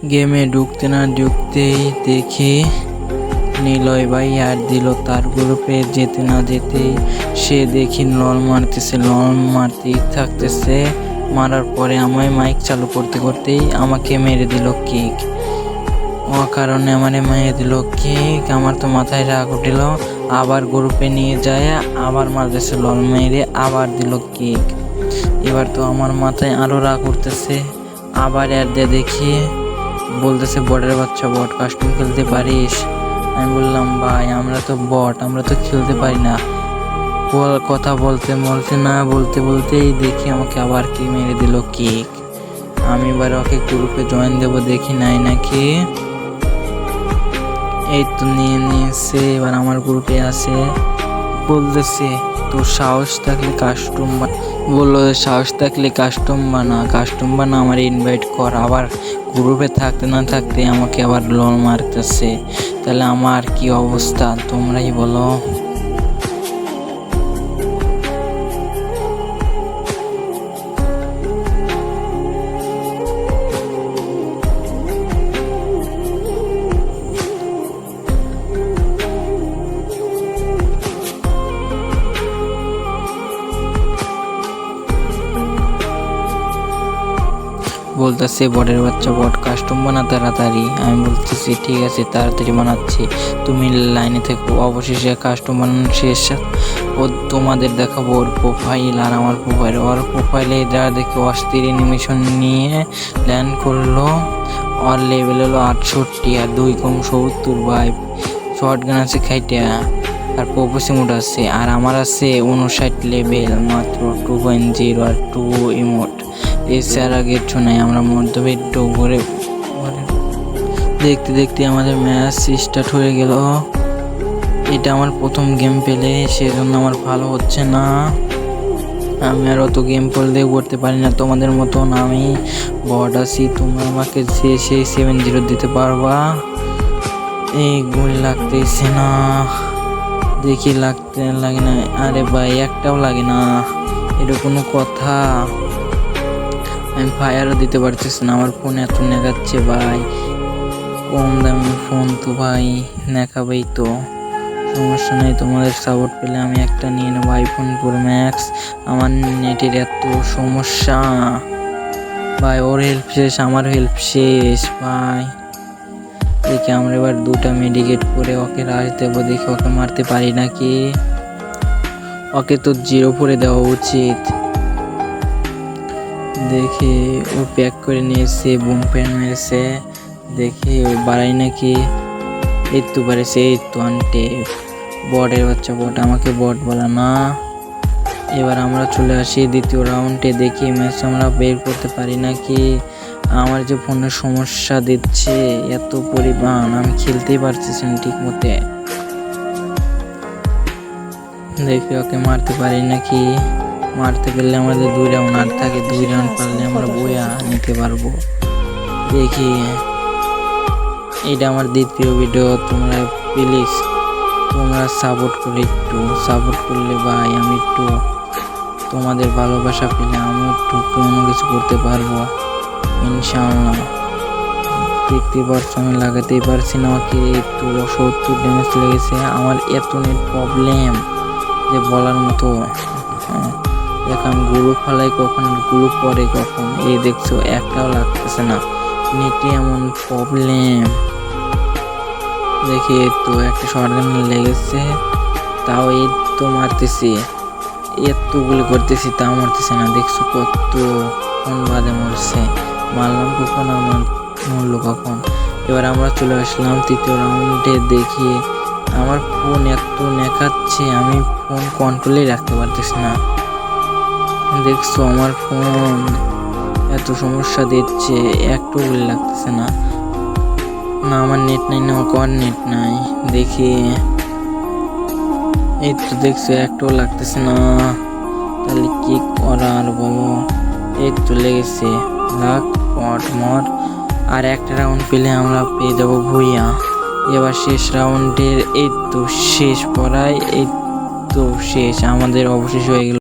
গেমে ঢুকতে না ঢুকতেই দেখি নিলয় ভাই আর দিল তার গ্রুপে। যেতে না যেতেই সে দেখি লল মারতেছে, লল মারতেই থাকতেছে। মারার পরে আমায় মাইক চালু করতে করতেই আমাকে মেরে দিল কিক। কারণে আমারে মেরে দিল কিক। আমার তো মাথায় রাগ উঠিল। আবার গ্রুপে নিয়ে যায় আবার মারতেছে, লল মেরে আবার দিল কিক। এবার তো আমার মাথায় আরো রাগ উঠতেছে। আবার অ্যাড দিয়ে দেখি বলতেছে বটের বাচ্চা, বট কাস্টম খেলতে পারিস? আমি বললাম ভাই আমরা তো বট, আমরা তো খেলতে পারি না। কথা বলতে বলতে না বলতে বলতেই দেখি আমাকে আবার কি মেরে দিল কিক। আমি এবার ওকে গ্রুপে জয়েন দেবো, দেখি নাই নাকি। এই তো নিয়ে নিয়েছে, এবার আমার গ্রুপে আছে। বলতেছে তোর সাহস থাকলে কাস্টম বললো সাহস থাকলে কাস্টম বানা আমার ইনভাইট কর। আবার গ্রুপে থাকতে না থাকতে আমাকে আবার লল মারতেছে। তাহলে আমার কি অবস্থা তোমরাই বলো। বলতেছে বটের বাচ্চা, বট কাস্টম বানা তাড়াতাড়ি। আমি বলতেছি ঠিক আছে তাড়াতাড়ি বানাচ্ছি, তুমি লাইনে থেকো। অবশেষে কাস্টম বানানো শেষ। ও তোমাদের দেখাবো ওর প্রোফাইল আর আমার প্রোফাইল। ওর প্রোফাইলে যা দেখে অস্থির অ্যানিমেশন নিয়ে ল্যান্ড করলো। ওর লেভেল হলো 68 আর 2 কম 70 ভাই। শর্ট গান আছে খাইটা আর পপসি মোড আছে। আর আমার আছে 59 লেভেল, মাত্র 2.0 আর 2 ইমোট। এছাড়া কিছু নাই। আমরা মধ্যবিত্ত করে দেখতে দেখতে আমাদের ম্যাচ স্টার্ট হয়ে গেল। এটা আমার প্রথম গেম পেলে, সেজন্য আমার ভালো হচ্ছে না। আমি আর অত গেম পেলে করতে পারি না তোমাদের মতন। আমি বট আছি, তোমরা আমাকে সেই 7-0 দিতে পারবা? এই গুলি লাগতেছে না, দেখি লাগে না। আরে ভাই একটাও লাগে না, এটা কোনো কথা? আমি ফায়ারও দিতে পারতেছি না, আমার ফোন এত নেগাচ্ছে ভাই। কম দামি ফোন তো ভাই নেখাবেই তো, সমস্যা নেই। তোমাদের সাপোর্ট পেলে আমি একটা নিয়ে নেবো আইফোন প্রো ম্যাক্স। আমার নেটের এত সমস্যা ভাই, ওর হেল্প শেষ আমার হেল্প শেষ ভাই। দেখি আমরা এবার 2টা মেডিকেট করে ওকে রাশ দেবো, দেখি ওকে মারতে পারি নাকি। ওকে তো 0 করে দেওয়া উচিত। দেখি ও প্যাক করে নিয়েছে, বুম প্যান মেরেছে। দেখি ও বাড়াই নাকি। এই তো বাড়েছে, এই তো আনটে। বটের বাচ্চা বট, আমাকে বট বলা না। এবার আমরা চলে আসি দ্বিতীয় রাউন্ডে, দেখি ম্যাচ আমরা বের করতে পারি নাকি। আমার যে ফোনের সমস্যা দিচ্ছে এত পরিমাণ, আমি খেলতেই পারতেছি না ঠিক মতে। দেখি ওকে মারতে পারি নাকি। মারতে পারলে আমাদের 2 রাউন্ড আর থাকে, 2 রাউন্ড পারলে আমরা বইয়া নিতে পারবো। দেখি এটা আমার দ্বিতীয় ভিডিও, তোমরা প্লিজ তোমরা সাপোর্ট করে, একটু সাপোর্ট করলে ভাই আমি একটু তোমাদের ভালোবাসা পেলে আমি একটু কোনো কিছু করতে পারবো ইনশাআল্লাহ। দেখতে পারছো আমি লাগাতেই পারছি না ওকে। একটু 70 ড্যামেজ লেগেছে। আমার এত নেট প্রবলেম যে বলার মতো। দেখ আমি গ্রুপ ফালাই কখন, গ্রুপ পরে কখন, এই দেখছো একটাও লাগতেছে না, নেটে এমন প্রবলেম। দেখি তো একটা শটগান লেগেছে, তাও এই তো মারতেছি, এতগুলো করতেছি তাও মারতেছে না। দেখছো কত কোন বাদে মরছে, মারলাম কখন আর মরলো কখন। এবার আমরা চলে আসলাম তৃতীয় রাউন্ডে। দেখি আমার ফোন এত নেখাচ্ছে, আমি ফোন কন্ট্রোলেই রাখতে পারতেছি না। দেখছো আমার ফোন এত সমস্যা দিচ্ছে, একটু গুলি লাগতেছে না। না আমার নেট নাই, না ওর নেট নাই। দেখি এই তো দেখছো একটু লাগতেছে না, তাহলে কি করার বলো। এই তো লেগেছে, লাগ পট মর। আর একটা রাউন্ড পেলে আমরা পেয়ে যাবো ভুইয়া। এবার শেষ রাউন্ডের এই তো শেষ পড়ায়, এই তো শেষ আমাদের অবশেষ হয়ে গেল।